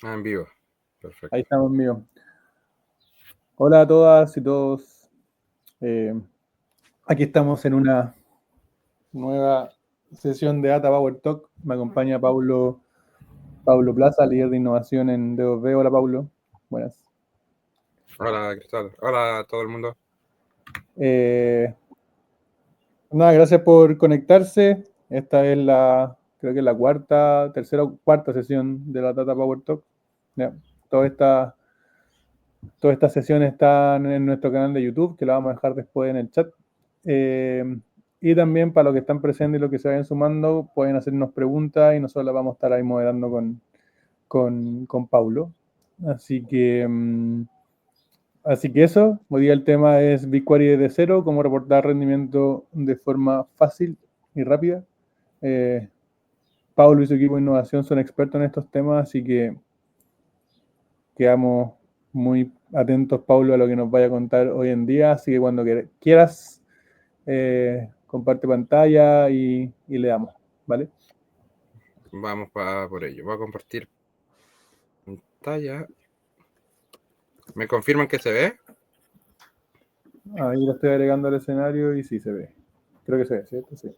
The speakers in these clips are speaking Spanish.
En vivo. Ahí Perfecto. estamos, mío. Hola a todas y todos. Eh, Aquí estamos en una nueva sesión de Data Power Talk. Me acompaña Paulo Plaza, líder de innovación en D2B. Hola, Paulo. Buenas. Hola, Cristal. Hola a todo el mundo. Eh, Nada, gracias por conectarse. Esta es creo que es la tercera o cuarta sesión de la Data Power Talk. Ya, toda esta, todas estas sesiones están en nuestro canal de YouTube, que la vamos a dejar después en el chat. Eh, y también para los que están presentes y los que se vayan sumando, pueden hacernos preguntas y nosotros las vamos a estar ahí moderando con Paulo. Así que, así que eso, hoy día el tema es BigQuery desde cero, cómo reportar rendimiento de forma fácil y rápida. Eh, Paulo y su equipo de innovación son expertos en estos temas, así que quedamos muy atentos, Paulo, a lo que nos vaya a contar hoy en día. Así que cuando quieras, comparte pantalla y le damos, ¿vale? Vamos por ello. Voy a compartir pantalla. ¿Me confirman que se ve? Ahí lo estoy agregando al escenario y sí se ve. Creo que se ve, ¿cierto? Sí.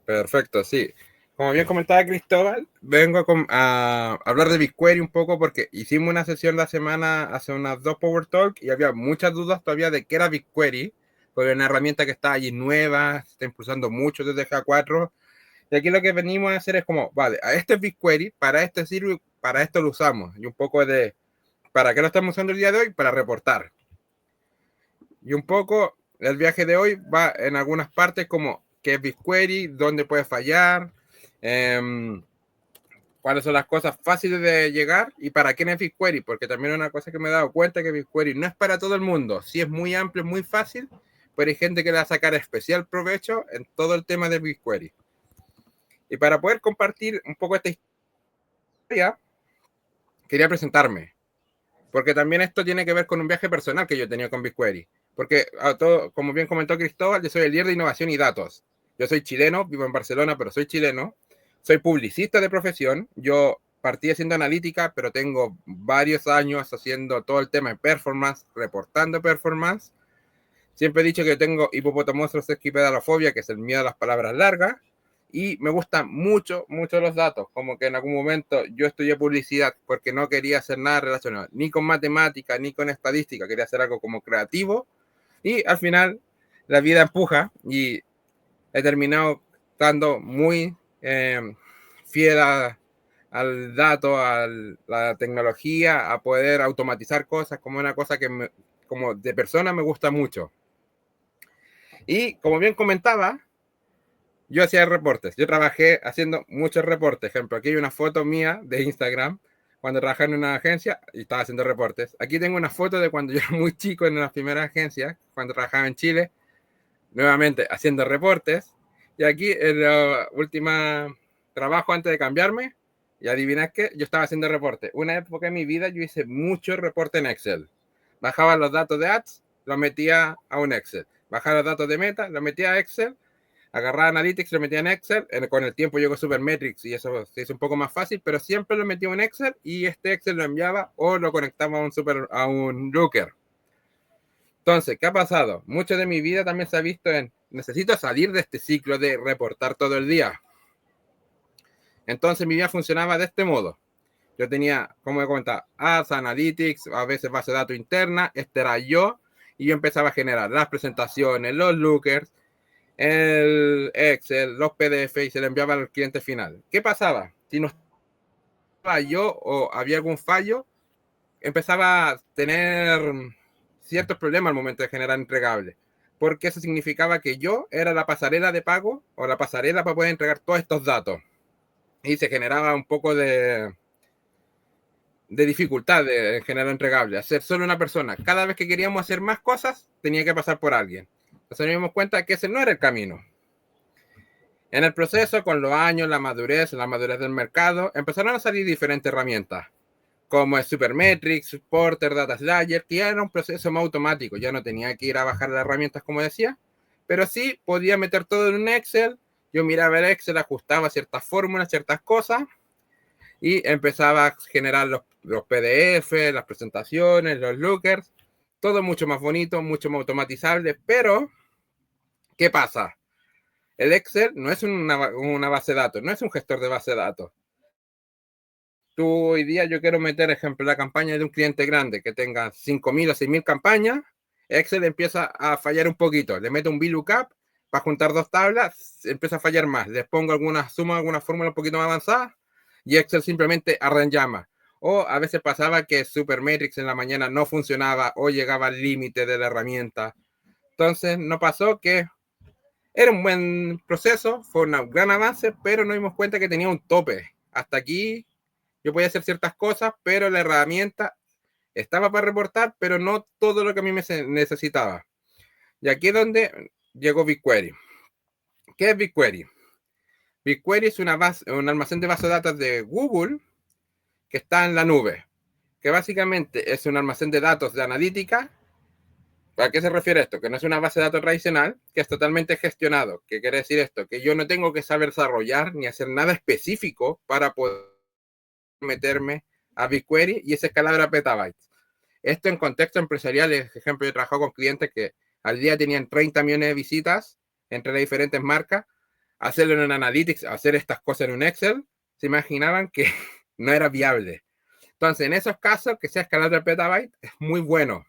Perfecto, sí. Como bien comentaba Cristóbal, vengo a hablar de BigQuery un poco porque hicimos una sesión la semana hace unas 2 Power Talk y había muchas dudas todavía de qué era BigQuery, porque es una herramienta que está allí nueva, se está impulsando mucho desde G4. Y aquí lo que venimos a hacer es como, vale, a este es BigQuery, para este sirve, para esto lo usamos. Y un poco de, ¿para qué lo estamos usando el día de hoy? Para reportar. Y un poco el viaje de hoy va en algunas partes como qué es BigQuery, dónde puede fallar, eh, cuáles son las cosas fáciles de llegar y para quién es BigQuery, porque también una cosa que me he dado cuenta que BigQuery no es para todo el mundo. Sí es muy amplio, muy fácil, pero hay gente que le va a sacar especial provecho en todo el tema de BigQuery. Y para poder compartir un poco esta historia, quería presentarme, porque también esto tiene que ver con un viaje personal que yo he tenido con BigQuery. Porque, como bien comentó Cristóbal, yo soy el líder de innovación y datos. Yo soy chileno, vivo en Barcelona, pero soy chileno. Soy publicista de profesión. Yo partí haciendo analítica, pero tengo varios años haciendo todo el tema de performance, reportando performance. Siempre he dicho que tengo hipopotamosis esquipedalofobia, que es el miedo a las palabras largas. Y me gustan mucho, mucho los datos. Como que en algún momento yo estudié publicidad porque no quería hacer nada relacionado ni con matemática ni con estadística. Quería hacer algo como creativo. Y al final la vida empuja y he terminado estando muy fiel al dato, a la tecnología, a poder automatizar cosas como una cosa que como de persona me gusta mucho. Y como bien comentaba, yo hacía reportes. Yo trabajé haciendo muchos reportes. Ejemplo, aquí hay una foto mía de Instagram cuando trabajaba en una agencia y estaba haciendo reportes. Aquí tengo una foto de cuando yo era muy chico en las primeras agencias, cuando trabajaba en Chile, nuevamente haciendo reportes. Y aquí en la última trabajo antes de cambiarme, y adivinad qué, yo estaba haciendo reportes. Una época en mi vida yo hice mucho reporte en Excel. Bajaba los datos de ads, los metía a un Excel. Bajaba los datos de meta, los metía a Excel. Agarraba Analytics, lo metía en Excel. Con el tiempo llegó Supermetrics y eso se hizo un poco más fácil, pero siempre lo metía en Excel y este Excel lo enviaba o lo conectaba a un Looker. Entonces, ¿qué ha pasado? Mucho de mi vida también se ha visto en necesito salir de este ciclo de reportar todo el día. Entonces mi vida funcionaba de este modo. Yo tenía, como he comentado, Ads, Analytics, a veces base de datos interna, este era yo, y yo empezaba a generar las presentaciones, los lookers, el Excel, los PDF y se le enviaba al cliente final. ¿Qué pasaba? Si no estaba yo o había algún fallo, empezaba a tener ciertos problemas al momento de generar entregables. Porque eso significaba que yo era la pasarela de pago o la pasarela para poder entregar todos estos datos. Y se generaba un poco de dificultad de generar entregables. Hacer solo una persona. Cada vez que queríamos hacer más cosas, tenía que pasar por alguien. Entonces nos dimos cuenta que ese no era el camino. En el proceso, con los años, la madurez del mercado, empezaron a salir diferentes herramientas, como es Supermetrics, Porter, Data Slayer, que ya era un proceso más automático, ya no tenía que ir a bajar las herramientas como decía, pero sí podía meter todo en un Excel, yo miraba el Excel, ajustaba ciertas fórmulas, ciertas cosas, y empezaba a generar los PDF, las presentaciones, los lookers, todo mucho más bonito, mucho más automatizable, pero ¿qué pasa? El Excel no es una base de datos, no es un gestor de base de datos. Tú hoy día yo quiero meter, ejemplo, la campaña de un cliente grande que tenga 5.000 o 6.000 campañas, Excel empieza a fallar un poquito, le meto un VLOOKUP para juntar dos tablas, empieza a fallar más, les pongo alguna suma, alguna fórmula un poquito más avanzada y Excel simplemente arranca llama. O a veces pasaba que Supermetrics en la mañana no funcionaba o llegaba al límite de la herramienta. Entonces, no pasó que era un buen proceso, fue un gran avance, pero nos dimos cuenta que tenía un tope. Hasta aquí yo podía hacer ciertas cosas, pero la herramienta estaba para reportar, pero no todo lo que a mí me necesitaba. Y aquí es donde llegó BigQuery. ¿Qué es BigQuery? BigQuery es un almacén de base de datos de Google que está en la nube, que básicamente es un almacén de datos de analítica. ¿A qué se refiere esto? Que no es una base de datos tradicional, que es totalmente gestionado. ¿Qué quiere decir esto? Que yo no tengo que saber desarrollar ni hacer nada específico para poder meterme a BigQuery y esa escalable a petabytes. Esto en contexto empresarial, por ejemplo, yo he trabajado con clientes que al día tenían 30 millones de visitas entre las diferentes marcas. Hacerlo en un Analytics, hacer estas cosas en un Excel, se imaginaban que no era viable. Entonces, en esos casos, que sea escalable a petabyte es muy bueno.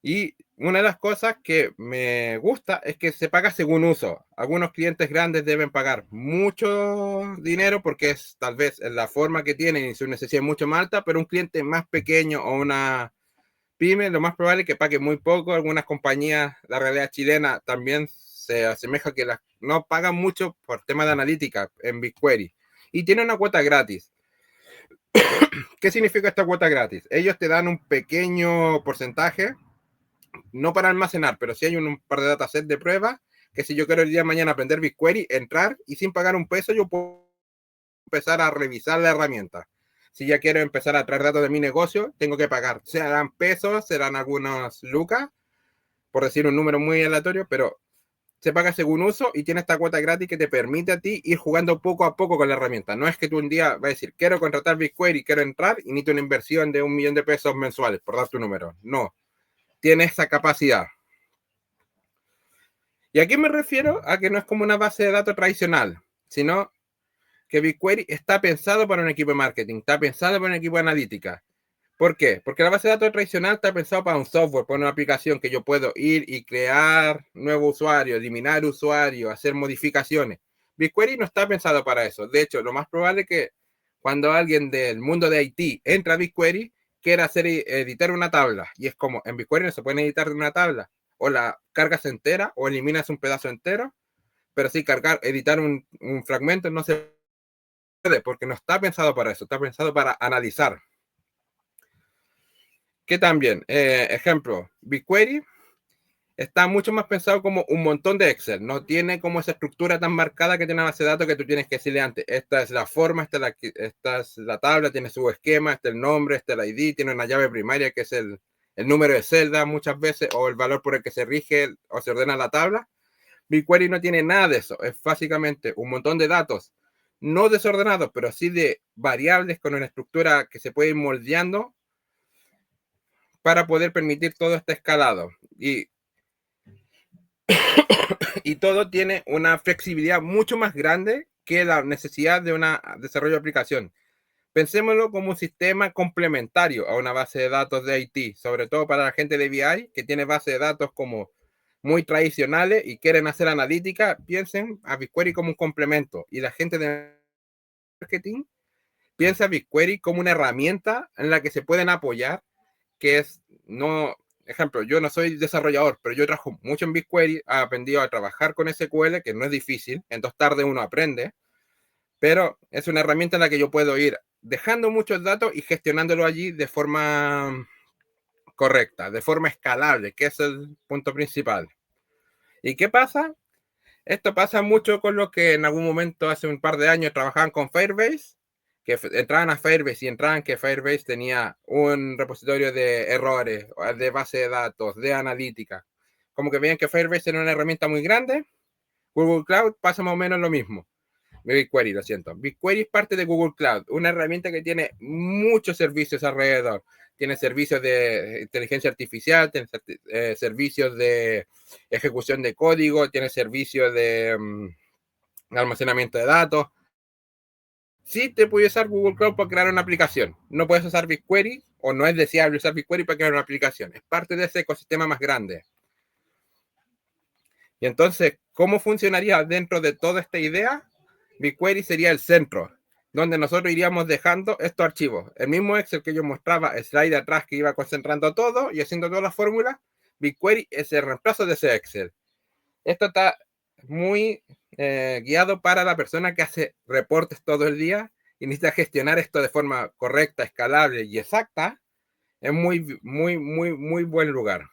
Y una de las cosas que me gusta es que se paga según uso. Algunos clientes grandes deben pagar mucho dinero porque es tal vez la forma que tienen y su necesidad es mucho más alta, pero un cliente más pequeño o una pyme, lo más probable es que pague muy poco. Algunas compañías, la realidad chilena también se asemeja que no pagan mucho por tema de analítica en BigQuery. Y tiene una cuota gratis. ¿Qué significa esta cuota gratis? Ellos te dan un pequeño porcentaje, no para almacenar, pero si hay un par de datasets de prueba, que si yo quiero el día de mañana aprender BigQuery, entrar y sin pagar un peso, yo puedo empezar a revisar la herramienta. Si ya quiero empezar a traer datos de mi negocio, tengo que pagar. Serán pesos, serán algunos lucas, por decir un número muy aleatorio, pero se paga según uso y tiene esta cuota gratis que te permite a ti ir jugando poco a poco con la herramienta. No es que tú un día vas a decir, quiero contratar BigQuery, quiero entrar y necesito una inversión de 1 millón de pesos mensuales, por dar tu número. No, tiene esa capacidad. ¿Y a qué me refiero? A que no es como una base de datos tradicional, sino que BigQuery está pensado para un equipo de marketing, está pensado para un equipo de analítica. ¿Por qué? Porque la base de datos tradicional está pensado para un software, para una aplicación que yo puedo ir y crear nuevo usuario, eliminar usuario, hacer modificaciones. BigQuery no está pensado para eso. De hecho, lo más probable es que cuando alguien del mundo de IT entra a BigQuery, quiera editar una tabla. Y es como, en BigQuery no se puede editar una tabla. O la cargas entera o eliminas un pedazo entero. Pero sí, editar un fragmento no se puede porque no está pensado para eso. Está pensado para analizar. Que también, ejemplo, BigQuery está mucho más pensado como un montón de Excel. No tiene como esa estructura tan marcada que tiene una base de datos que tú tienes que decirle antes. Esta es la forma, esta es la tabla, tiene su esquema, este es el nombre, este es el ID, tiene una llave primaria que es el número de celda muchas veces o el valor por el que se rige o se ordena la tabla. BigQuery no tiene nada de eso. Es básicamente un montón de datos no desordenados, pero sí de variables con una estructura que se puede ir moldeando para poder permitir todo este escalado. Y todo tiene una flexibilidad mucho más grande que la necesidad de un desarrollo de aplicación. Pensémoslo como un sistema complementario a una base de datos de IT, sobre todo para la gente de BI que tiene bases de datos como muy tradicionales y quieren hacer analítica, piensen a BigQuery como un complemento. Y la gente de marketing piensa a BigQuery como una herramienta en la que se pueden apoyar, que es, no, ejemplo, yo no soy desarrollador, pero yo trabajo mucho en BigQuery, he aprendido a trabajar con SQL, que no es difícil, en 2 tardes uno aprende, pero es una herramienta en la que yo puedo ir dejando muchos datos y gestionándolo allí de forma correcta, de forma escalable, que es el punto principal. ¿Y qué pasa? Esto pasa mucho con los que en algún momento, hace un par de años, trabajaban con Firebase, que entraban a Firebase y entraban que Firebase tenía un repositorio de errores, de base de datos, de analítica. Como que veían que Firebase era una herramienta muy grande. Google Cloud pasa más o menos lo mismo. BigQuery, lo siento. BigQuery es parte de Google Cloud, una herramienta que tiene muchos servicios alrededor. Tiene servicios de inteligencia artificial, tiene servicios de ejecución de código, tiene servicios de almacenamiento de datos. Sí te puedes usar Google Cloud para crear una aplicación. No puedes usar BigQuery o no es deseable usar BigQuery para crear una aplicación. Es parte de ese ecosistema más grande. Y entonces, ¿cómo funcionaría dentro de toda esta idea? BigQuery sería el centro, donde nosotros iríamos dejando estos archivos. El mismo Excel que yo mostraba, el slide de atrás que iba concentrando todo y haciendo todas las fórmulas, BigQuery es el reemplazo de ese Excel. Esto está muy guiado para la persona que hace reportes todo el día y necesita gestionar esto de forma correcta, escalable y exacta. Es muy, muy, muy, muy buen lugar.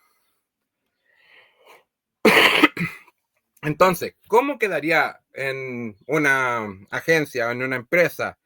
Entonces, ¿cómo quedaría en una agencia o en una empresa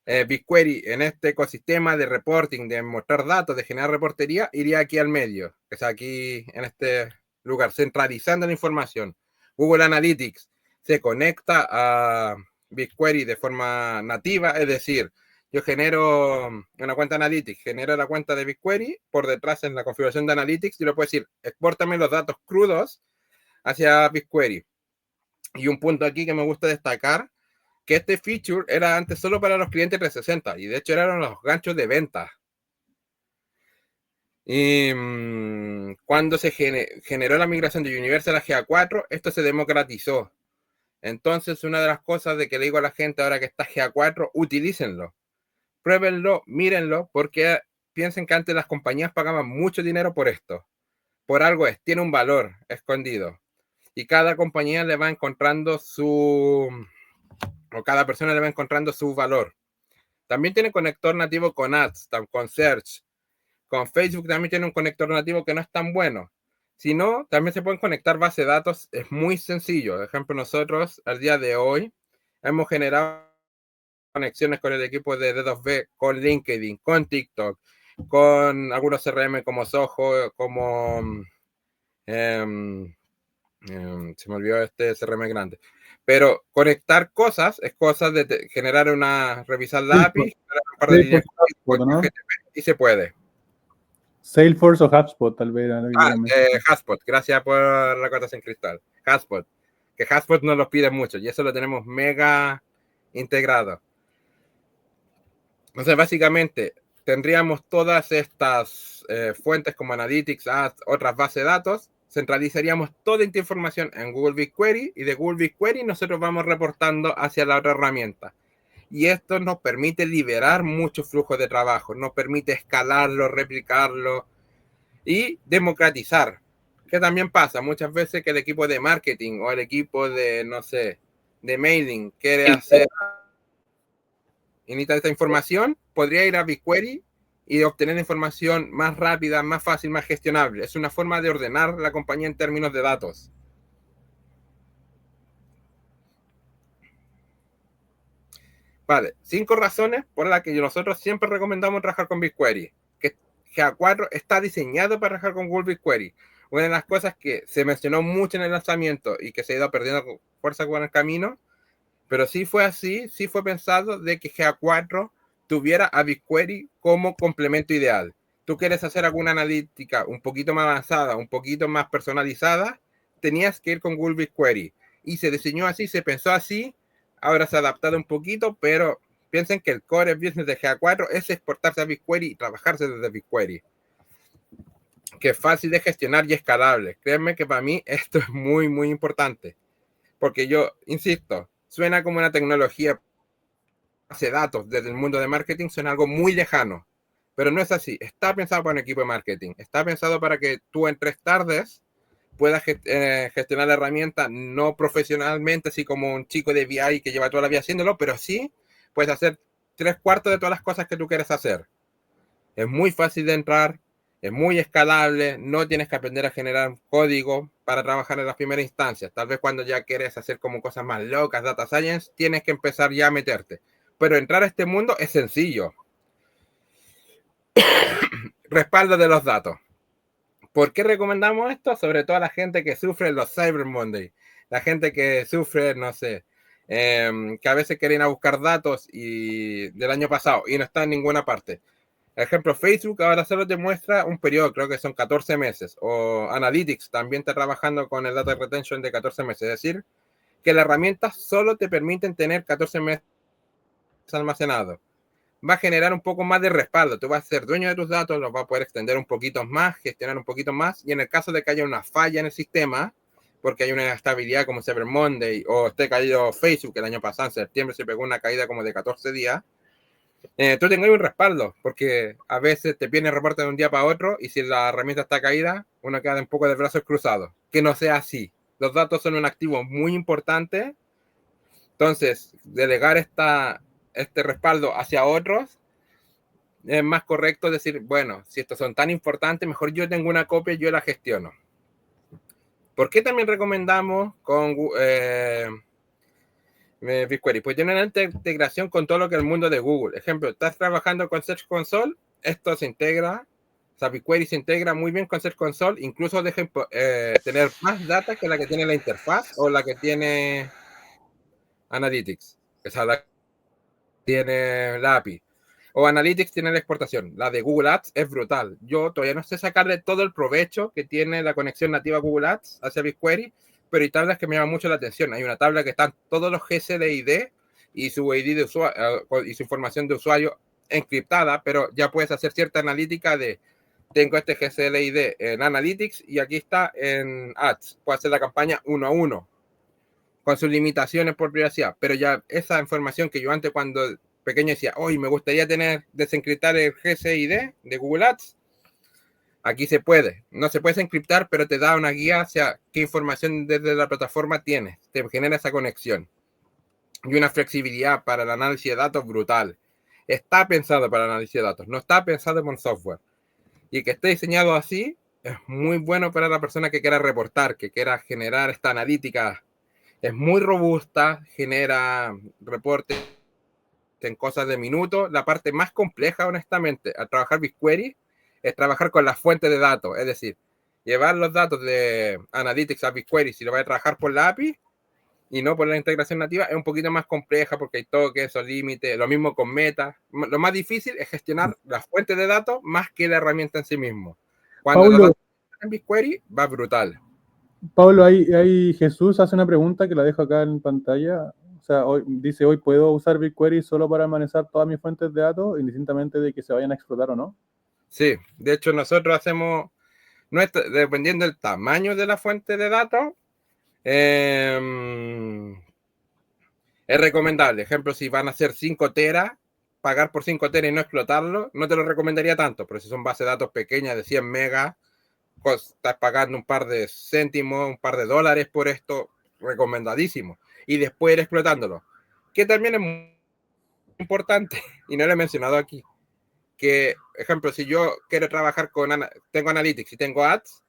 BigQuery en este ecosistema de reporting, de mostrar datos, de generar reportería? Iría aquí al medio, que es aquí en este lugar, centralizando la información. Google Analytics se conecta a BigQuery de forma nativa, es decir, yo genero una cuenta Analytics, genero la cuenta de BigQuery, por detrás en la configuración de Analytics, yo le puedo decir, expórtame los datos crudos hacia BigQuery. Y un punto aquí que me gusta destacar, que este feature era antes solo para los clientes 360 y de hecho eran los ganchos de venta. Y cuando se generó la migración de Universal a GA4, esto se democratizó. Entonces, una de las cosas de que le digo a la gente ahora que está GA4, utilícenlo, pruébenlo, mírenlo, porque piensen que antes las compañías pagaban mucho dinero por esto. Por algo es, tiene un valor escondido. Y cada compañía le va encontrando o cada persona le va encontrando su valor. También tiene conector nativo con Ads, con Search. Con Facebook también tiene un conector nativo que no es tan bueno. Si no, también se pueden conectar bases de datos. Es muy sencillo. Por ejemplo, nosotros al día de hoy hemos generado conexiones con el equipo de D2B, con LinkedIn, con TikTok, con algunos CRM como Soho, como se me olvidó este CRM grande. Pero conectar cosas es cosa de generar revisar la API, generar un par de líneas ¿no? y se puede. Salesforce o HubSpot, tal vez. HubSpot, gracias por la cotación cristal. HubSpot, que HubSpot nos lo pide mucho y eso lo tenemos mega integrado. Entonces, básicamente, tendríamos todas estas fuentes como Analytics, Ads, otras bases de datos, centralizaríamos toda esta información en Google BigQuery y de Google BigQuery nosotros vamos reportando hacia la otra herramienta. Y esto nos permite liberar mucho flujo de trabajo, nos permite escalarlo, replicarlo y democratizar. Que también pasa muchas veces que el equipo de marketing o el equipo de, no sé, de mailing quiere hacer y necesita esta información, podría ir a BigQuery y obtener información más rápida, más fácil, más gestionable. Es una forma de ordenar la compañía en términos de datos. Vale, 5 razones por las que nosotros siempre recomendamos trabajar con BigQuery. Que GA4 está diseñado para trabajar con Google BigQuery. Una de las cosas que se mencionó mucho en el lanzamiento y que se ha ido perdiendo fuerza con el camino, pero sí fue así, sí fue pensado de que GA4 tuviera a BigQuery como complemento ideal. Tú quieres hacer alguna analítica un poquito más avanzada, un poquito más personalizada, tenías que ir con Google BigQuery. Y se diseñó así, se pensó así, ahora se ha adaptado un poquito, pero piensen que el core business de GA4 es exportarse a BigQuery y trabajarse desde BigQuery, que es fácil de gestionar y escalable. Créanme que para mí esto es muy, muy importante, porque yo, insisto, suena como una tecnología base de datos desde el mundo de marketing, suena algo muy lejano, pero no es así. Está pensado para un equipo de marketing, está pensado para que tú en 3 tardes puedas gestionar la herramienta no profesionalmente, así como un chico de BI que lleva toda la vida haciéndolo, pero sí puedes hacer 3/4 de todas las cosas que tú quieres hacer. Es muy fácil de entrar, es muy escalable, no tienes que aprender a generar código para trabajar en las primeras instancias. Tal vez cuando ya quieres hacer como cosas más locas, data science, tienes que empezar ya a meterte. Pero entrar a este mundo es sencillo. Respaldo de los datos. ¿Por qué recomendamos esto? Sobre todo a la gente que sufre los Cyber Monday, la gente que sufre, no sé, que a veces quieren ir a buscar datos del año pasado y no está en ninguna parte. Ejemplo, Facebook ahora solo te muestra un periodo, creo que son 14 meses, o Analytics también está trabajando con el Data Retention de 14 meses, es decir, que las herramientas solo te permiten tener 14 meses almacenados. Va a generar un poco más de respaldo, tú vas a ser dueño de tus datos, los vas a poder extender un poquito más, gestionar un poquito más, y en el caso de que haya una falla en el sistema, porque hay una inestabilidad como Cyber Monday, o esté caído Facebook el año pasado, en septiembre se pegó una caída como de 14 días, tú tengas un respaldo, porque a veces te viene el reporte de un día para otro y si la herramienta está caída, uno queda un poco de brazos cruzados. Que no sea así. Los datos son un activo muy importante, entonces delegar este respaldo hacia otros es más correcto decir, bueno, si estos son tan importantes, mejor yo tengo una copia y yo la gestiono. ¿Por qué también recomendamos con BigQuery? Pues tiene una integración con todo lo que es el mundo de Google. Ejemplo, estás trabajando con Search Console, esto se integra, o sea, BigQuery se integra muy bien con Search Console, incluso dejen tener más data que la que tiene la interfaz o la que tiene Analytics, o sea, la que tiene la API. O Analytics tiene la exportación. La de Google Ads es brutal. Yo todavía no sé sacarle todo el provecho que tiene la conexión nativa Google Ads hacia BigQuery, pero hay tablas que me llaman mucho la atención. Hay una tabla que están todos los GSLID y su ID de usuario y su información de usuario encriptada, pero ya puedes hacer cierta analítica de tengo este GSLID en Analytics y aquí está en Ads. Puedo hacer la campaña uno a uno con sus limitaciones por privacidad, pero ya esa información que yo antes cuando pequeño decía, hoy me gustaría desencriptar el GSID de Google Ads. Aquí se puede. No se puede desencriptar, pero te da una guía hacia qué información desde la plataforma tienes. Te genera esa conexión. Y una flexibilidad para el análisis de datos brutal. Está pensado para el análisis de datos, no está pensado con software. Y que esté diseñado así es muy bueno para la persona que quiera reportar, que quiera generar esta analítica. Es muy robusta, genera reportes en cosas de minutos. La parte más compleja, honestamente, al trabajar BigQuery es trabajar con las fuentes de datos, es decir, llevar los datos de Analytics a BigQuery si lo vas a trabajar por la API y no por la integración nativa, es un poquito más compleja porque hay toques o límites, lo mismo con Meta. Lo más difícil es gestionar las fuentes de datos más que la herramienta en sí mismo. Cuando los Paulo, datos en BigQuery, va brutal. Pablo, ahí Jesús hace una pregunta que la dejo acá en pantalla. O sea, dice, hoy puedo usar BigQuery solo para amanecer todas mis fuentes de datos, indistintamente de que se vayan a explotar o no. Sí, de hecho nosotros hacemos, dependiendo del tamaño de la fuente de datos, es recomendable. Ejemplo, si van a ser 5 teras, pagar por 5 teras y no explotarlo, no te lo recomendaría tanto, pero si son bases de datos pequeñas de 100 megas, pues estás pagando un par de céntimos, un par de dólares por esto, recomendadísimo. Y después ir explotándolo. Que también es muy importante, y no lo he mencionado aquí, que, ejemplo, si yo quiero trabajar tengo Analytics y tengo Ads,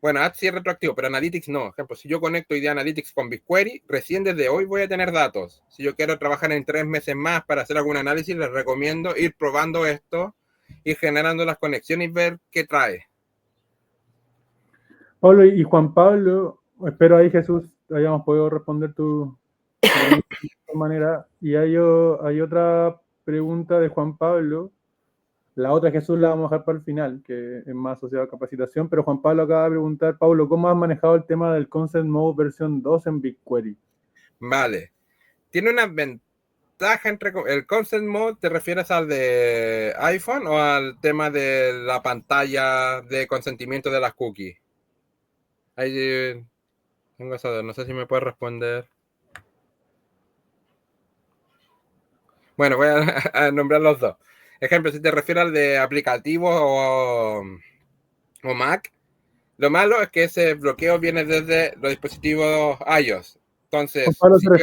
bueno, Ads sí es retroactivo, pero Analytics no. Por ejemplo, si yo conecto idea Analytics con BigQuery, recién desde hoy voy a tener datos. Si yo quiero trabajar en 3 meses más para hacer algún análisis, les recomiendo ir probando esto, ir generando las conexiones y ver qué trae. Pablo y Juan Pablo, espero ahí Jesús hayamos podido responder tu pregunta de esta manera. Y hay otra pregunta de Juan Pablo. La otra Jesús la vamos a dejar para el final, que es más asociada a capacitación, pero Juan Pablo acaba de preguntar, Pablo, ¿cómo has manejado el tema del Concept Mode versión 2 en BigQuery? Vale. Tiene una ventaja entre el Concept Mode, ¿te refieres al de iPhone o al tema de la pantalla de consentimiento de las cookies? Ahí tengo esa, no sé si me puedes responder. Bueno, voy a nombrar los dos. Ejemplo, si te refieres al de aplicativo o Mac, lo malo es que ese bloqueo viene desde los dispositivos iOS. Juan Entonces, Pablo si quieres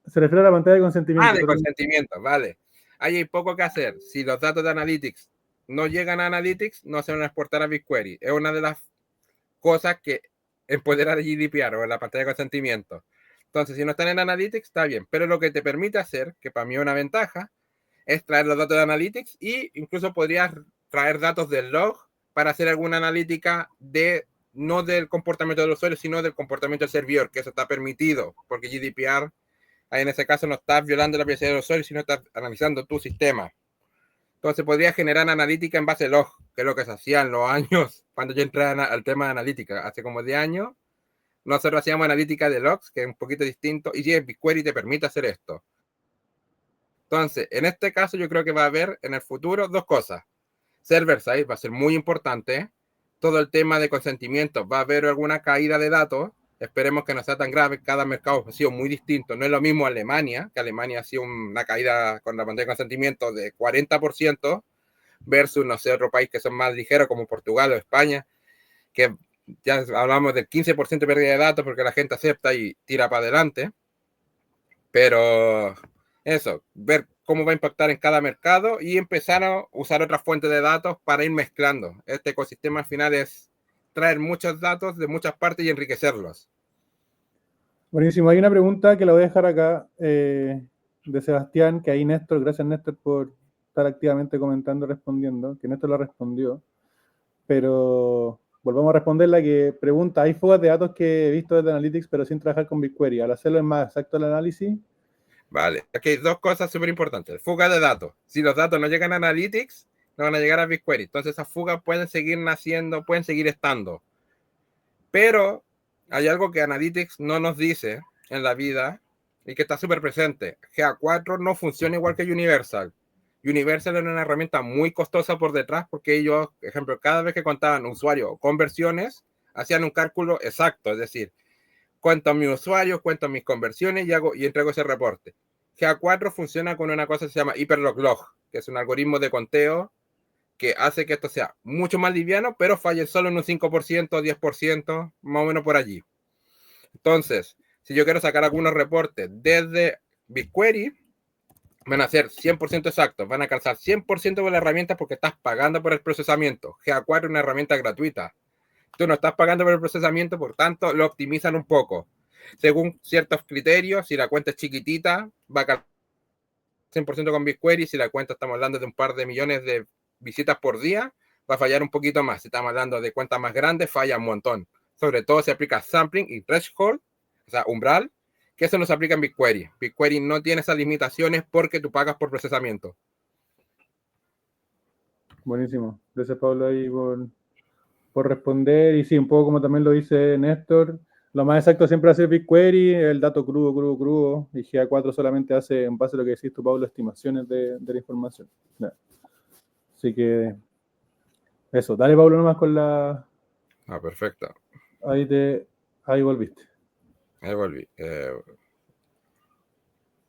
se refiere a la pantalla de consentimiento. de consentimiento, vale. Ahí hay poco que hacer. Si los datos de Analytics no llegan a Analytics, no se van a exportar a BigQuery. Es una de las cosas que empodera el GDPR o la pantalla de consentimiento. Entonces, si no están en Analytics, está bien. Pero lo que te permite hacer, que para mí es una ventaja, es traer los datos de Analytics e incluso podrías traer datos del log para hacer alguna analítica no del comportamiento del usuario, sino del comportamiento del servidor, que eso está permitido, porque GDPR Ahí en ese caso no estás violando la privacidad del usuario, sino estás analizando tu sistema. Entonces podría generar analítica en base log, que es lo que se hacía en los años, cuando yo entré al tema de analítica, hace como 10 años. Nosotros hacíamos analítica de logs, que es un poquito distinto, y BigQuery te permite hacer esto. Entonces, en este caso yo creo que va a haber en el futuro dos cosas. Server-side va a ser muy importante. Todo el tema de consentimiento, va a haber alguna caída de datos. Esperemos que no sea tan grave. Cada mercado ha sido muy distinto. No es lo mismo Alemania, que Alemania ha sido una caída con la pantalla de consentimiento de 40%, versus, no sé, otro país que son más ligeros como Portugal o España, que ya hablamos del 15% de pérdida de datos porque la gente acepta y tira para adelante. Pero eso, ver cómo va a impactar en cada mercado y empezar a usar otras fuentes de datos para ir mezclando. Este ecosistema al final es traer muchos datos de muchas partes y enriquecerlos. Buenísimo. Hay una pregunta que la voy a dejar acá de Sebastián, que ahí Néstor, gracias Néstor por estar activamente comentando, respondiendo, que Néstor la respondió. Pero volvamos a responderla, que pregunta, ¿hay fugas de datos que he visto desde Analytics pero sin trabajar con BigQuery? Al hacerlo es más exacto el análisis. Vale, aquí hay dos cosas súper importantes. Fuga de datos. Si los datos no llegan a Analytics, no van a llegar a BigQuery. Entonces esas fugas pueden seguir naciendo, pueden seguir estando. Pero hay algo que Analytics no nos dice en la vida y que está súper presente. GA4 no funciona igual que Universal. Universal era una herramienta muy costosa por detrás porque ellos, por ejemplo, cada vez que contaban usuarios o conversiones, hacían un cálculo exacto, es decir, cuento a mis usuarios, cuento mis conversiones y entrego ese reporte. GA4 funciona con una cosa que se llama Hyperlog, que es un algoritmo de conteo que hace que esto sea mucho más liviano, pero falle solo en un 5%, 10%, más o menos por allí. Entonces, si yo quiero sacar algunos reportes desde BigQuery, van a ser 100% exactos, van a calzar 100% por la herramienta porque estás pagando por el procesamiento. GA4 es una herramienta gratuita. Tú no estás pagando por el procesamiento, por tanto, lo optimizan un poco. Según ciertos criterios, si la cuenta es chiquitita, va a calzar 100% con BigQuery. Si la cuenta estamos hablando de un par de millones de visitas por día, va a fallar un poquito más. Si estamos hablando de cuentas más grandes, falla un montón. Sobre todo si aplica sampling y threshold, o sea, umbral, que eso no se aplica en BigQuery. BigQuery no tiene esas limitaciones porque tú pagas por procesamiento. Buenísimo. Gracias, Pablo, ahí por responder. Y sí, un poco como también lo dice Néstor, lo más exacto siempre hace BigQuery, el dato crudo, y GA4 solamente hace, en base a lo que decís tú, Pablo, estimaciones de la información. Yeah. Así que eso, dale, Pablo, nomás con la... Ah, perfecto. Ahí volviste. Ahí volví.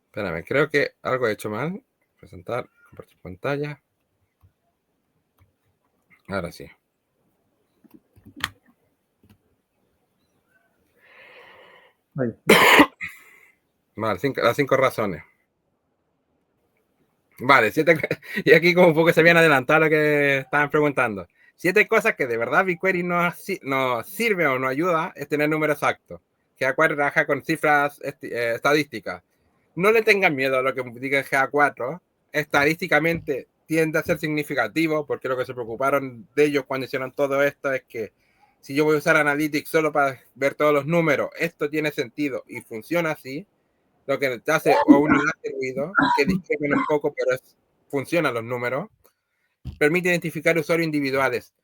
Espérame, creo que algo he hecho mal. Presentar, compartir pantalla. Ahora sí. Ahí. Vale, las 5 razones. Vale, y aquí como un poco se habían adelantado lo que estaban preguntando. 7 cosas que de verdad BigQuery no sirve o no ayuda es tener números exactos. GA4 trabaja con cifras estadísticas. No le tengan miedo a lo que diga GA4. Estadísticamente tiende a ser significativo porque lo que se preocuparon de ellos cuando hicieron todo esto es que si yo voy a usar Analytics solo para ver todos los números, esto tiene sentido y funciona así. Lo que te hace o uno le hace ruido, que discrepen un poco, pero funcionan los números. Permite identificar usuarios individuales.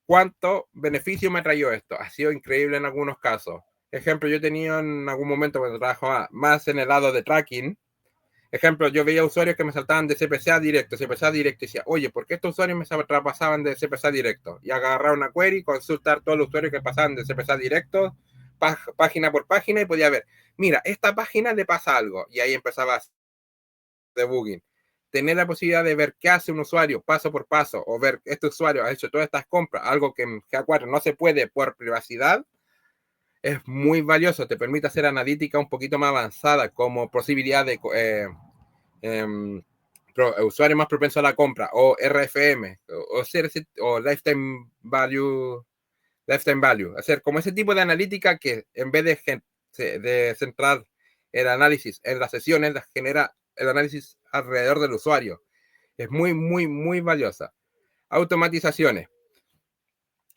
¿Cuánto beneficio me ha traído esto? Ha sido increíble en algunos casos. Ejemplo, yo he tenido en algún momento cuando trabajaba más en el lado de tracking. Ejemplo, yo veía usuarios que me saltaban de CPC a directo, y decía, oye, ¿por qué estos usuarios me pasaban de CPC a directo? Y agarrar una query, consultar todos los usuarios que pasaban de CPC a directo, página por página, y podía ver, mira, esta página le pasa algo, y ahí empezaba a debugging. Tener la posibilidad de ver qué hace un usuario paso por paso, o ver este usuario ha hecho todas estas compras, algo que en GA4 no se puede por privacidad, es muy valioso. Te permite hacer analítica un poquito más avanzada, como posibilidad de usuario más propenso a la compra, o RFM, o lifetime value, hacer como ese tipo de analítica que en vez de centrar el análisis en las sesiones, genera el análisis alrededor del usuario. Es muy, muy, muy valiosa. Automatizaciones.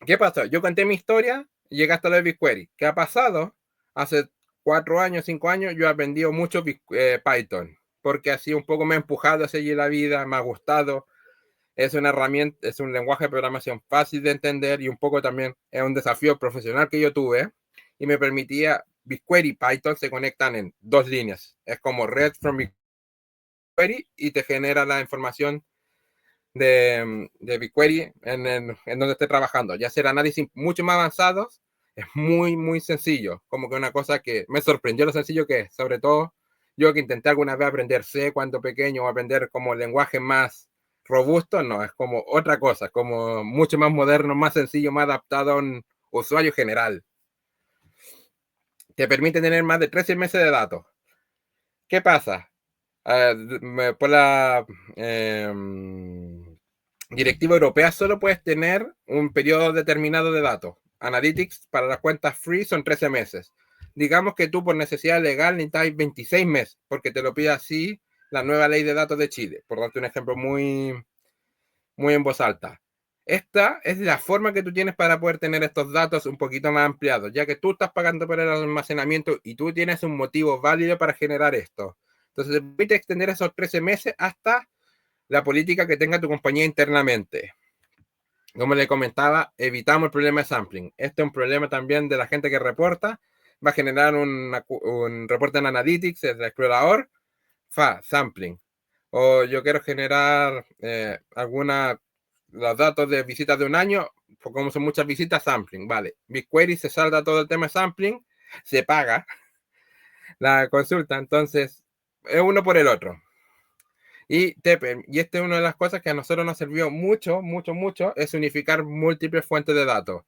¿Qué pasó? Yo conté mi historia y llegué hasta lo de BigQuery. ¿Qué ha pasado? Hace 4 años, 5 años, yo he aprendido mucho Python, porque así un poco me ha empujado a seguir la vida, me ha gustado. Es una herramienta, es un lenguaje de programación fácil de entender y un poco también es un desafío profesional que yo tuve y me permitía, BigQuery y Python se conectan en 2 líneas. Es como read from BigQuery y te genera la información de BigQuery en donde esté trabajando. Ya hacer análisis mucho más avanzados es muy, muy sencillo. Como que una cosa que me sorprendió lo sencillo que es. Sobre todo yo que intenté alguna vez aprender C cuando pequeño o aprender como lenguaje más robusto, no, es como otra cosa, como mucho más moderno, más sencillo, más adaptado a un usuario general. Te permite tener más de 13 meses de datos. ¿Qué pasa? Por la directiva europea solo puedes tener un periodo determinado de datos. Analytics para las cuentas free son 13 meses. Digamos que tú por necesidad legal necesitas 26 meses, porque te lo pide así la nueva ley de datos de Chile. Por darte un ejemplo muy, muy en voz alta. Esta es la forma que tú tienes para poder tener estos datos un poquito más ampliados, ya que tú estás pagando por el almacenamiento y tú tienes un motivo válido para generar esto. Entonces te permite extender esos 13 meses hasta la política que tenga tu compañía internamente. Como le comentaba, evitamos el problema de sampling. Este es un problema también de la gente que reporta. Va a generar un reporte en Analytics, el explorador, sampling. O yo quiero generar los datos de visitas de un año, pues como son muchas visitas, sampling. Vale, BigQuery se salta todo el tema de sampling, se paga la consulta, entonces es uno por el otro. Y esta es una de las cosas que a nosotros nos sirvió mucho, mucho, mucho, es unificar múltiples fuentes de datos.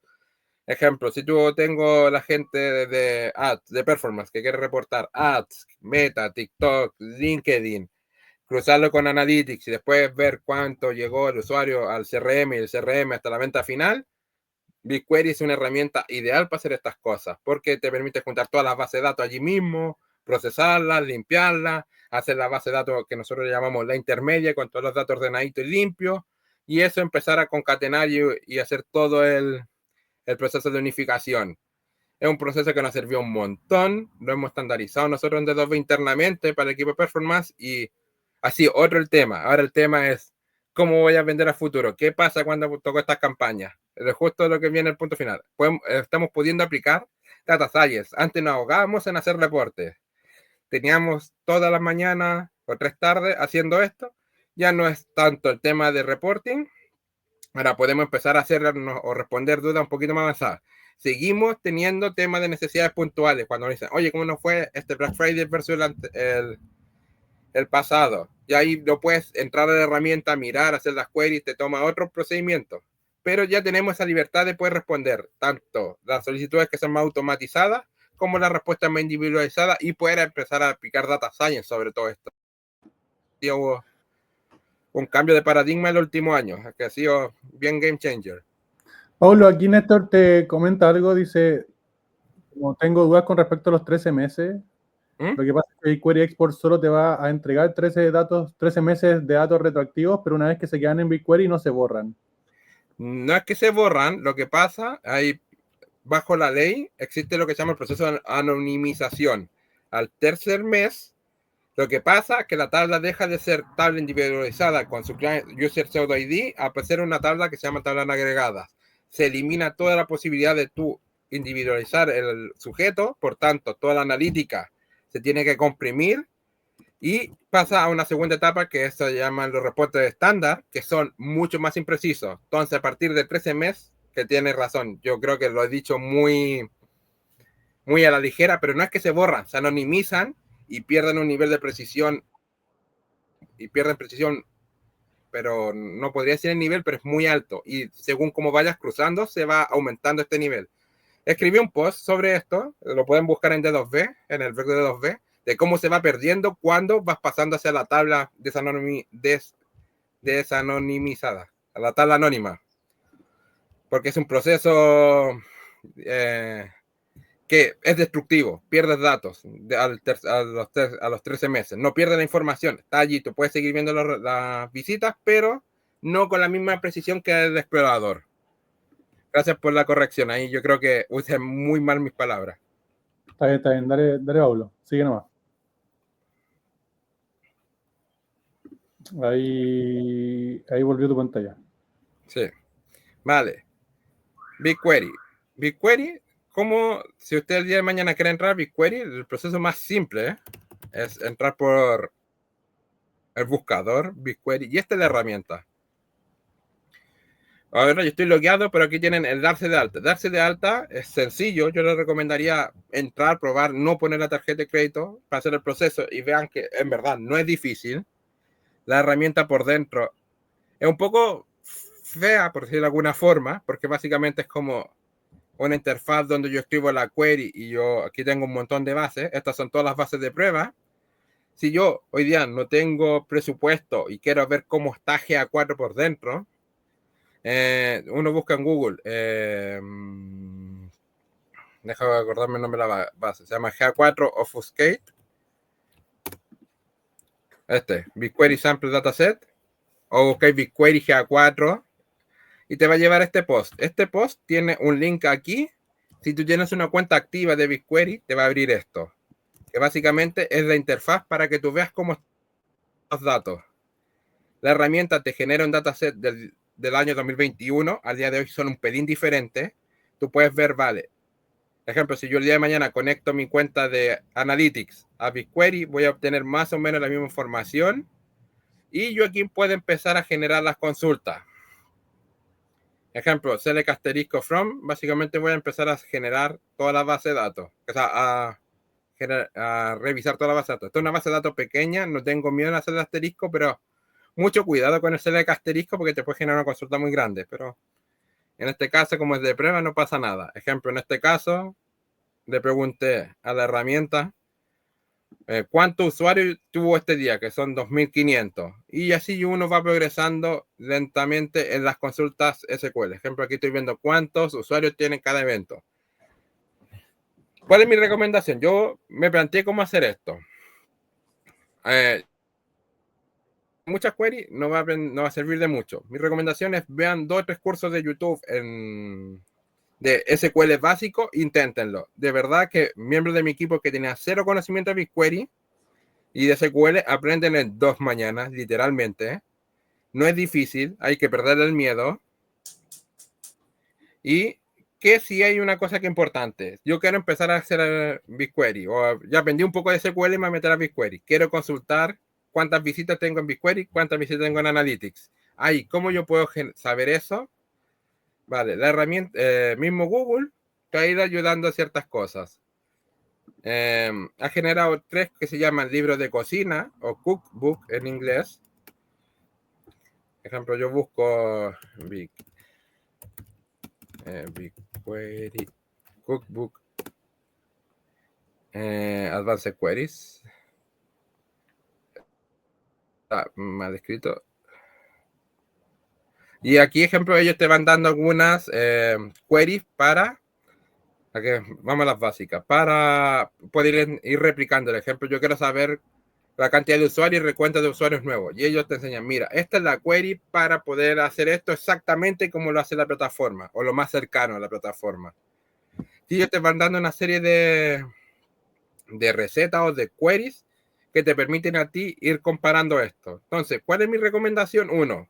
Ejemplo, si tú tengo la gente de ads, de performance, que quiere reportar ads, Meta, TikTok, LinkedIn, cruzarlo con Analytics y después ver cuánto llegó el usuario al CRM y el CRM hasta la venta final, BigQuery es una herramienta ideal para hacer estas cosas, porque te permite juntar todas las bases de datos allí mismo, procesarlas, limpiarlas, hacer la base de datos que nosotros llamamos la intermedia, con todos los datos ordenaditos y limpios, y eso empezar a concatenar y hacer todo el proceso de unificación. Es un proceso que nos sirvió un montón, lo hemos estandarizado nosotros en D2B internamente para el equipo de performance y así, otro el tema. Ahora el tema es cómo voy a vender a futuro. ¿Qué pasa cuando toco estas campañas? Es justo lo que viene el punto final. Estamos pudiendo aplicar data science. Antes nos ahogábamos en hacer reportes. Teníamos todas las mañanas o 3 tardes haciendo esto. Ya no es tanto el tema de reporting. Ahora podemos empezar a hacer o responder dudas un poquito más avanzadas. Seguimos teniendo temas de necesidades puntuales. Cuando nos dicen, oye, ¿cómo nos fue este Black Friday versus el pasado? Y ahí lo puedes entrar a la herramienta, mirar, hacer las queries, te toma otro procedimiento. Pero ya tenemos esa libertad de poder responder tanto las solicitudes que son más automatizadas como las respuestas más individualizadas y poder empezar a aplicar data science sobre todo esto. Y hubo un cambio de paradigma en el último año, que ha sido bien game changer. Pablo, aquí Néstor te comenta algo, dice, como tengo dudas con respecto a los 13 meses, lo que pasa es que BigQuery Export solo te va a entregar 13 meses de datos retroactivos, pero una vez que se quedan en BigQuery no se borran. No es que se borran, lo que pasa, hay, bajo la ley existe lo que se llama el proceso de anonimización. Al tercer mes, lo que pasa es que la tabla deja de ser tabla individualizada con su user pseudo ID a ser una tabla que se llama tabla agregada. Se elimina toda la posibilidad de tú individualizar el sujeto, por tanto, toda la analítica se tiene que comprimir y pasa a una segunda etapa que se llaman los reportes estándar, que son mucho más imprecisos. Entonces, a partir de 13 meses, que tienes razón, yo creo que lo he dicho muy, muy a la ligera, pero no es que se borran, se anonimizan y pierden un nivel de precisión pero no podría decir el nivel, pero es muy alto y según cómo vayas cruzando se va aumentando este nivel. Escribí un post sobre esto, lo pueden buscar en D2B, en el blog de D2B, de cómo se va perdiendo cuando vas pasando hacia la tabla desanonimizada, a la tabla anónima, porque es un proceso que es destructivo, pierdes datos a los 13 meses, no pierdes la información, está allí, tú puedes seguir viendo las visitas, pero no con la misma precisión que el explorador. Gracias por la corrección, ahí yo creo que usé muy mal mis palabras. Está bien, dale, Pablo, sigue nomás. Ahí volvió tu pantalla. Sí. Vale. BigQuery. BigQuery, como si usted el día de mañana quiere entrar a BigQuery, el proceso más simple es entrar por el buscador BigQuery y esta es la herramienta. Ahora yo estoy logueado, pero aquí tienen el darse de alta. Darse de alta es sencillo. Yo les recomendaría entrar, probar, no poner la tarjeta de crédito para hacer el proceso y vean que en verdad no es difícil. La herramienta por dentro es un poco fea, por decirlo de alguna forma, porque básicamente es como una interfaz donde yo escribo la query y yo aquí tengo un montón de bases. Estas son todas las bases de prueba. Si yo hoy día no tengo presupuesto y quiero ver cómo está GA4 por dentro, uno busca en Google, déjame acordarme el nombre de la base, se llama GA4 Obfuscate, BigQuery Sample Dataset, o buscáis BigQuery GA4 y te va a llevar este post. Este post tiene un link aquí. Si tú tienes una cuenta activa de BigQuery, te va a abrir esto, que básicamente es la interfaz para que tú veas cómo están los datos. La herramienta te genera un dataset del año 2021, al día de hoy son un pelín diferentes. Tú puedes ver, vale, ejemplo, si yo el día de mañana conecto mi cuenta de Analytics a BigQuery, voy a obtener más o menos la misma información y yo aquí puedo empezar a generar las consultas. Ejemplo, select asterisco from, básicamente voy a empezar a generar toda la base de datos, o sea, a revisar toda la base de datos. Esta es una base de datos pequeña, no tengo miedo en hacer el asterisco, pero mucho cuidado con el select asterisco porque te puede generar una consulta muy grande, pero en este caso, como es de prueba, no pasa nada. Ejemplo, en este caso, le pregunté a la herramienta cuántos usuarios tuvo este día, que son 2.500. Y así uno va progresando lentamente en las consultas SQL. Ejemplo, aquí estoy viendo cuántos usuarios tiene cada evento. ¿Cuál es mi recomendación? Yo me planteé cómo hacer esto. Muchas queries no va a servir de mucho. Mi recomendación es vean 2 o 3 cursos de YouTube de SQL básico, inténtenlo. De verdad que miembros de mi equipo que tenía cero conocimiento de BigQuery y de SQL aprenden en 2 mañanas, literalmente. No es difícil, hay que perder el miedo. Y que si hay una cosa que es importante, yo quiero empezar a hacer BigQuery, o ya aprendí un poco de SQL y me voy a meter a BigQuery. Quiero consultar cuántas visitas tengo en BigQuery, cuántas visitas tengo en Analytics. Ahí, ¿cómo yo puedo saber eso? Vale, la herramienta, mismo Google, te ha ido ayudando a ciertas cosas. Ha generado 3 que se llaman libros de cocina o cookbook en inglés. Por ejemplo, yo busco BigQuery Cookbook Advanced Queries. Mal escrito. Y aquí, ejemplo, ellos te van dando algunas queries para. Aquí, vamos a las básicas. Para poder ir replicando el ejemplo. Yo quiero saber la cantidad de usuarios y recuentas de usuarios nuevos. Y ellos te enseñan, mira, esta es la query para poder hacer esto exactamente como lo hace la plataforma o lo más cercano a la plataforma. Y ellos te van dando una serie de recetas o de queries que te permiten a ti ir comparando esto. Entonces, ¿cuál es mi recomendación? 1.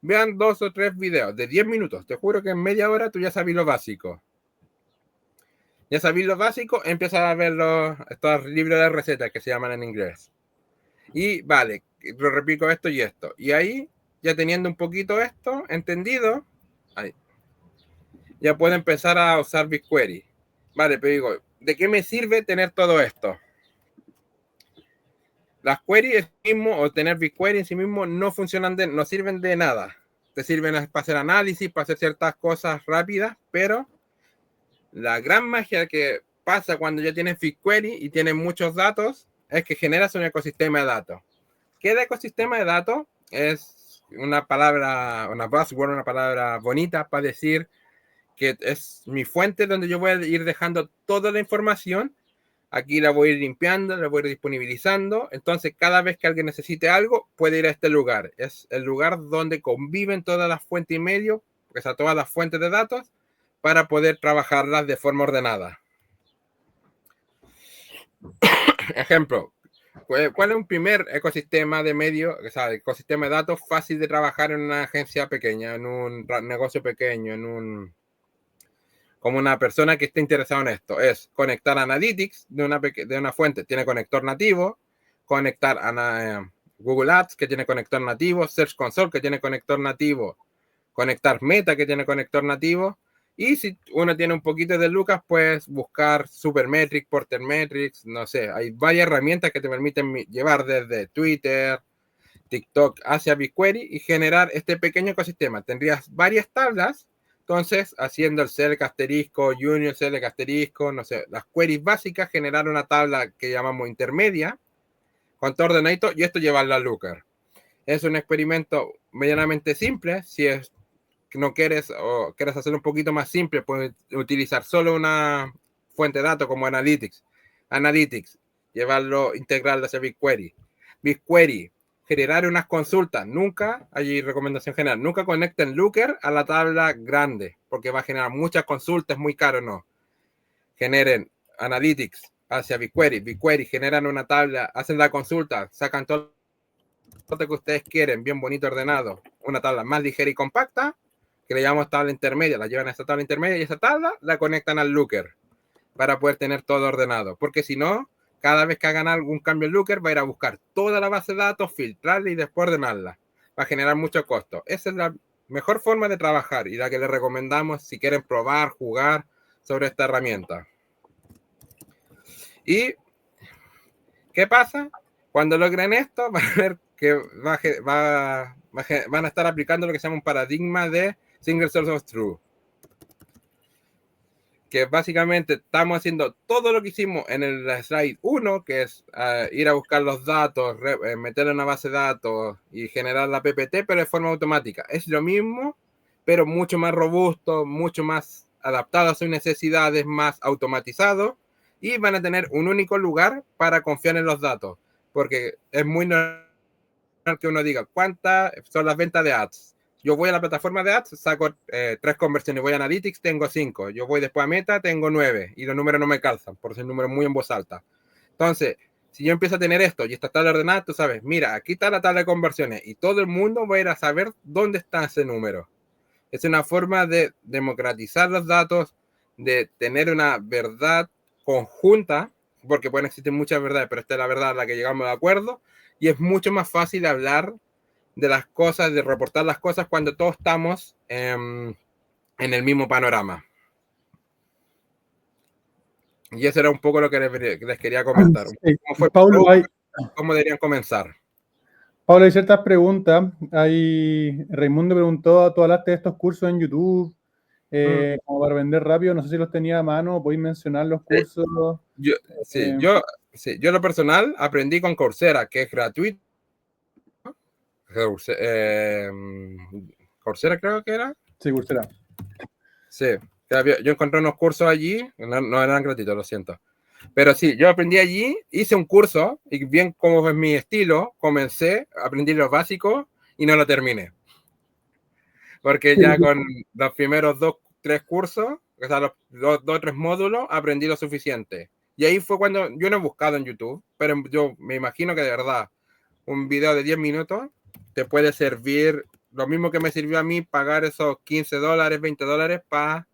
Vean 2 o 3 videos de 10 minutos. Te juro que en media hora tú ya sabes lo básico. Ya sabéis lo básico, empiezas a ver estos libros de recetas que se llaman en inglés. Y vale, lo repito esto y esto. Y ahí, ya teniendo un poquito esto entendido, ahí, ya puedo empezar a usar BigQuery. Vale, pero digo, ¿de qué me sirve tener todo esto? Las queries en sí mismo o tener BigQuery en sí mismo no funcionan, no sirven de nada. Te sirven para hacer análisis, para hacer ciertas cosas rápidas, pero la gran magia que pasa cuando ya tienes BigQuery y tienes muchos datos es que generas un ecosistema de datos. ¿Qué es el ecosistema de datos? Es una palabra, una buzzword, una palabra bonita para decir que es mi fuente donde yo voy a ir dejando toda la información. Aquí la voy a ir limpiando, la voy a ir disponibilizando. Entonces, cada vez que alguien necesite algo, puede ir a este lugar. Es el lugar donde conviven todas las fuentes y medio, o sea, todas las fuentes de datos, para poder trabajarlas de forma ordenada. ejemplo, ¿cuál es un primer ecosistema de medios, o sea, ecosistema de datos fácil de trabajar en una agencia pequeña, en un negocio pequeño, como una persona que esté interesada en esto? Es conectar Analytics de una fuente, tiene conector nativo, conectar a Google Ads, que tiene conector nativo, Search Console, que tiene conector nativo, conectar Meta, que tiene conector nativo. Y si uno tiene un poquito de lucas, pues buscar Supermetrics, Portermetrics, no sé. Hay varias herramientas que te permiten llevar desde Twitter, TikTok hacia BigQuery y generar este pequeño ecosistema. Tendrías varias tablas, entonces haciendo el select asterisco, union select asterisco, no sé, las queries básicas, generar una tabla que llamamos intermedia con todo ordenadito y esto llevarlo a Looker. Es un experimento medianamente simple. Si es que no quieres o quieres hacerlo un poquito más simple, puedes utilizar solo una fuente de datos como Analytics, llevarlo, integrarlo hacia BigQuery. BigQuery, generar unas consultas. Nunca, hay recomendación general, nunca conecten Looker a la tabla grande, porque va a generar muchas consultas, muy caro, no. Generen Analytics hacia BigQuery. BigQuery generan una tabla, hacen la consulta, sacan todo lo que ustedes quieren, bien bonito, ordenado. Una tabla más ligera y compacta, que le llamamos tabla intermedia, la llevan a esa tabla intermedia y esa tabla la conectan al Looker para poder tener todo ordenado. Porque si no, cada vez que hagan algún cambio en Looker, va a ir a buscar toda la base de datos, filtrarla y después ordenarla. Va a generar mucho costo. Esa es la mejor forma de trabajar y la que les recomendamos si quieren probar, jugar sobre esta herramienta. ¿Y qué pasa? Cuando logren esto, van a ver que van a estar aplicando lo que se llama un paradigma de Single Source of Truth. Que básicamente estamos haciendo todo lo que hicimos en el slide 1, que es ir a buscar los datos, meterlo en una base de datos y generar la PPT, pero de forma automática. Es lo mismo, pero mucho más robusto, mucho más adaptado a sus necesidades, más automatizado, y van a tener un único lugar para confiar en los datos, porque es muy normal que uno diga, ¿cuántas son las ventas de ads? Yo voy a la plataforma de ads, saco 3 conversiones, voy a Analytics, tengo 5. Yo voy después a Meta, tengo 9. Y los números no me calzan, por ser números muy en voz alta. Entonces, si yo empiezo a tener esto y esta tabla ordenada, tú sabes, mira, aquí está la tabla de conversiones y todo el mundo va a ir a saber dónde está ese número. Es una forma de democratizar los datos, de tener una verdad conjunta, porque pueden existir muchas verdades, pero esta es la verdad a la que llegamos de acuerdo, y es mucho más fácil hablar de las cosas, de reportar las cosas cuando todos estamos en el mismo panorama. Y eso era un poco lo que les quería comentar. ¿Cómo fue Paulo, ¿Cómo deberían comenzar? Pablo, hay ciertas preguntas. Raimundo preguntó, ¿tú hablaste de estos cursos en YouTube como para vender rápido? No sé si los tenía a mano, ¿podéis mencionar los cursos? Yo en lo personal aprendí con Coursera, que es gratuito. Coursera creo que era. Sí, Coursera. Sí, yo encontré unos cursos allí, no eran gratuitos, lo siento. Pero sí, yo aprendí allí, hice un curso, y bien como es mi estilo, comencé, aprendí lo básico y no lo terminé. Porque ya con los primeros 2-3 cursos, o sea, los 2-3 módulos, aprendí lo suficiente. Y ahí fue cuando yo no he buscado en YouTube, pero yo me imagino que de verdad un video de 10 minutos te puede servir lo mismo que me sirvió a mí pagar esos $15, $20 para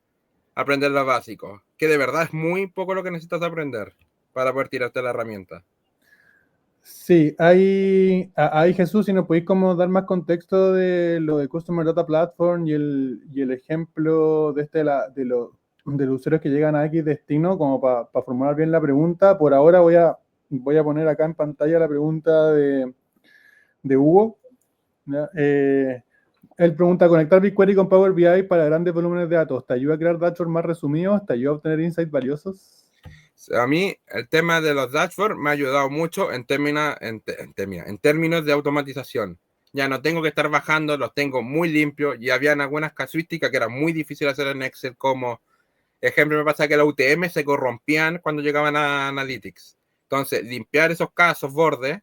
aprender lo básico. Que de verdad es muy poco lo que necesitas aprender para poder tirarte la herramienta. Sí, hay Jesús, si nos podéis como dar más contexto de lo de Customer Data Platform y el ejemplo de de los usuarios que llegan a X destino, como para formular bien la pregunta. Por ahora voy a poner acá en pantalla la pregunta de Hugo. Él pregunta, ¿conectar BigQuery con Power BI para grandes volúmenes de datos te ayuda a crear dashboards más resumidos? ¿Te ayuda a obtener insights valiosos? A mí el tema de los dashboards me ha ayudado mucho en términos de automatización. Ya no tengo que estar bajando, los tengo muy limpios y habían algunas casuísticas que eran muy difíciles de hacer en Excel, como ejemplo me pasa que la UTM se corrompían cuando llegaban a Analytics. Entonces, limpiar esos casos bordes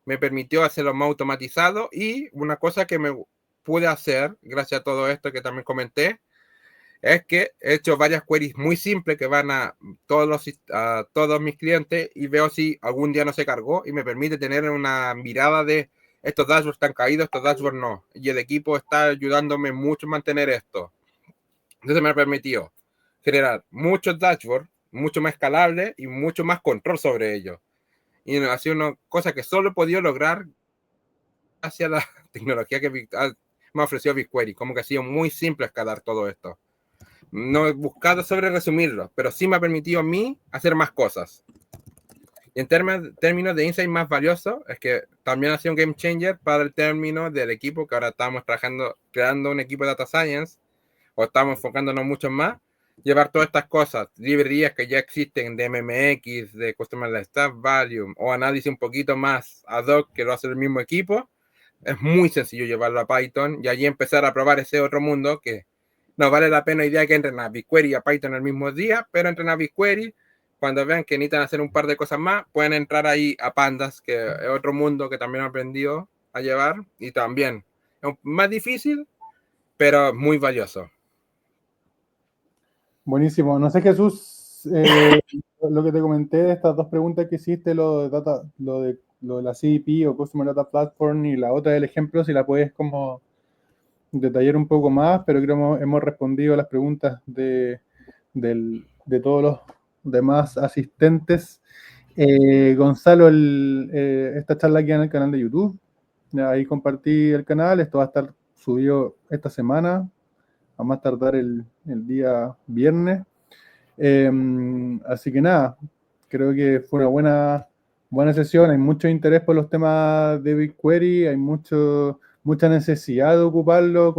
me permitió hacerlo más automatizado y una cosa que me pude hacer, gracias a todo esto que también comenté, es que he hecho varias queries muy simples que van a todos mis clientes y veo si algún día no se cargó y me permite tener una mirada de estos dashboards están caídos, estos dashboards no. Y el equipo está ayudándome mucho a mantener esto. Entonces me ha permitido generar muchos dashboards, mucho más escalables y mucho más control sobre ellos. Y ha sido una cosa que solo he podido lograr gracias a la tecnología que me ha ofrecido BigQuery. Como que ha sido muy simple escalar todo esto. No he buscado sobre resumirlo, pero sí me ha permitido a mí hacer más cosas. Y en términos de insight más valioso, es que también ha sido un game changer para el término del equipo, que ahora estamos trabajando, creando un equipo de data science, o estamos enfocándonos mucho más, llevar todas estas cosas, librerías que ya existen de MMX, de Customer Lifetime Value, o análisis un poquito más ad hoc que lo hace el mismo equipo, es muy sencillo llevarlo a Python y allí empezar a probar ese otro mundo que no vale la pena idea que entren a BigQuery y a Python el mismo día, pero entren a BigQuery, cuando vean que necesitan hacer un par de cosas más, pueden entrar ahí a Pandas, que es otro mundo que también he aprendido a llevar y también es más difícil, pero muy valioso. Buenísimo. No sé, Jesús, lo que te comenté de estas dos preguntas que hiciste, lo de la CDP o Customer Data Platform y la otra del ejemplo, si la puedes como detallar un poco más, pero creo que hemos respondido a las preguntas de todos los demás asistentes. Gonzalo, esta charla queda en el canal de YouTube. Ahí compartí el canal, esto va a estar subido esta semana, a más tardar el día viernes. Así que nada, creo que fue una buena sesión, hay mucho interés por los temas de BigQuery, hay mucha necesidad de ocuparlo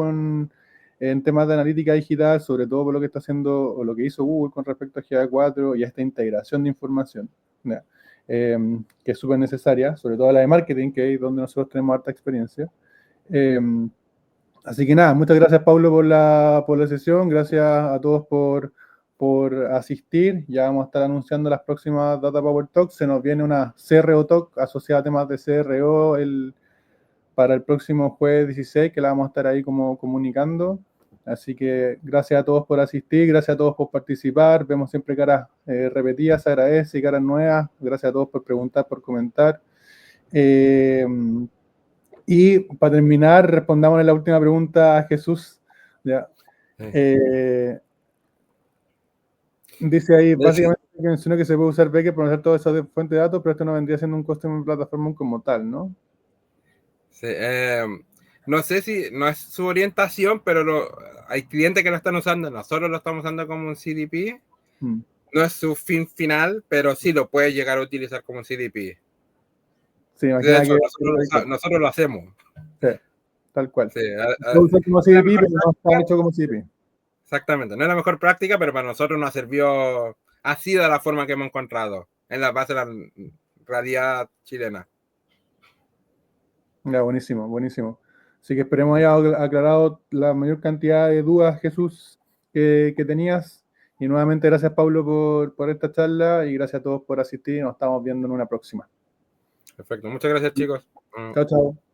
en temas de analítica digital, sobre todo por lo que está haciendo o lo que hizo Google con respecto a GA4 y a esta integración de información, ¿ya? Que es súper necesaria, sobre todo la de marketing, que es donde nosotros tenemos harta experiencia. Así que nada, muchas gracias Pablo por la sesión, gracias a todos por asistir. Ya vamos a estar anunciando las próximas Data Power Talks. Se nos viene una CRO Talk asociada a temas de CRO para el próximo jueves 16, que la vamos a estar ahí como comunicando. Así que gracias a todos por asistir, gracias a todos por participar. Vemos siempre caras repetidas, se agradece, y caras nuevas. Gracias a todos por preguntar, por comentar. Y para terminar, respondamos la última pregunta a Jesús. ¿Ya? Dice ahí, básicamente, que mencionó que se puede usar Becker para usar todas esas fuentes de datos, pero esto no vendría siendo un Customer Platform como tal, ¿no? Sí, no sé si no es su orientación, pero hay clientes que lo están usando, nosotros lo estamos usando como un CDP. No es su fin final, pero sí lo puede llegar a utilizar como un CDP. Sí, de hecho, nosotros lo hacemos. Sí, tal cual. Sí, se usa como CDP, pero no está hecho como CDP. Exactamente, no es la mejor práctica, pero para nosotros nos sirvió, ha sido la forma que hemos encontrado en la base de la realidad chilena. Ya, buenísimo, buenísimo. Así que esperemos haya aclarado la mayor cantidad de dudas, Jesús, que tenías. Y nuevamente gracias, Pablo, por esta charla y gracias a todos por asistir. Nos estamos viendo en una próxima. Perfecto, muchas gracias, chicos. Chao, chao.